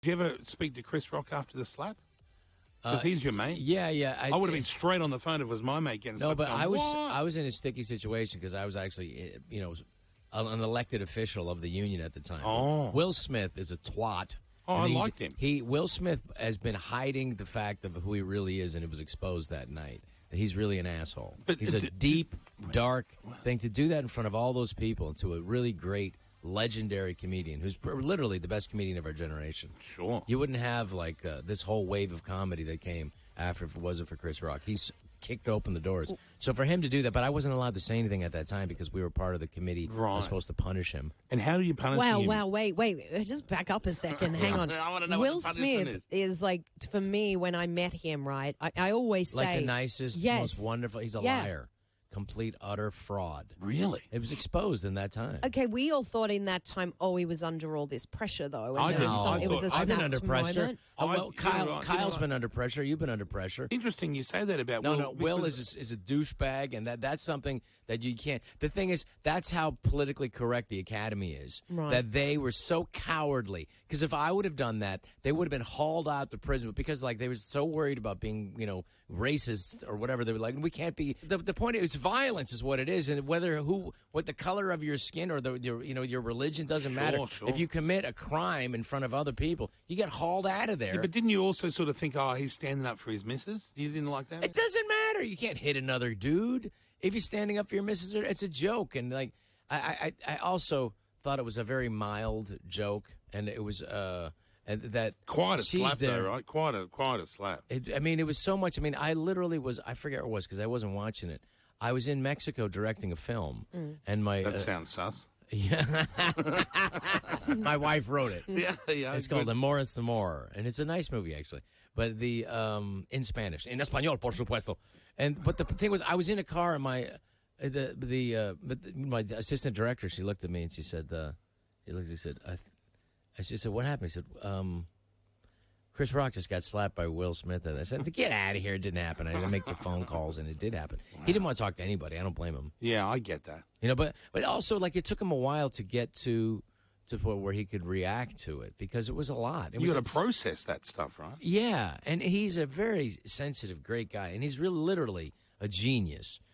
Did you ever speak to Chris Rock after the slap? Because he's your mate. Yeah. I would have been straight on the phone if it was my mate getting slapped. No, but going, I was in a sticky situation because I was actually, an elected official of the union at the time. Oh. Will Smith is a twat. Oh, I liked him. Will Smith has been hiding the fact of who he really is, and it was exposed that night. He's really an asshole. But he's a deep, dark thing. To do that in front of all those people and to a really great, legendary comedian who's literally the best comedian of our generation. Sure. You wouldn't have this whole wave of comedy that came after if it wasn't for Chris Rock. He's kicked open the doors. So for him to do that, but I wasn't allowed to say anything at that time because we were part of the committee that was supposed to punish him. And how do you punish him? Wow, wait. Just back up a second. Hang on. I want to know Will what the punishment Smith is like, for me, when I met him, right, I always say... Like the nicest, most wonderful... He's a liar. Complete, utter fraud. Really? It was exposed in that time. Okay, we all thought in that time, he was under all this pressure, though. And I didn't. it was a I've been snapped under pressure. moment. Kyle's been under pressure. You've been under pressure. Interesting you say that about Will. No, Will is a douchebag, and that's something that you can't... The thing is, that's how politically correct the Academy is. Right. That they were so cowardly. Because if I would have done that, they would have been hauled out to prison. But because they were so worried about being, racist or whatever, they were like, we can't be... The point is, violence is what it is, and what the color of your skin or your religion doesn't matter. Sure. If you commit a crime in front of other people, you get hauled out of there. Yeah, but didn't you also sort of think, he's standing up for his missus? You didn't like that? It doesn't matter. You can't hit another dude if he's standing up for your missus. It's a joke, and I also thought it was a very mild joke, and it was and that quite a slap there. though, right? Quite a slap. It was so much. I literally was. I forget what it was because I wasn't watching it. I was in Mexico directing a film, and that sounds sus. Yeah, my wife wrote it. Yeah. It's called Amor es Amor, and it's a nice movie actually. But the in Spanish, en español, por supuesto. But the thing was, I was in a car, and my assistant director, she looked at me and she said, she said, what happened? He said, Chris Rock just got slapped by Will Smith. And I said, get out of here. It didn't happen. I had to make the phone calls, and it did happen. Wow. He didn't want to talk to anybody. I don't blame him. Yeah, I get that. But also, it took him a while to get to the point where he could react to it because it was a lot. You got to process that stuff, right? Yeah, and he's a very sensitive, great guy, and he's really literally a genius.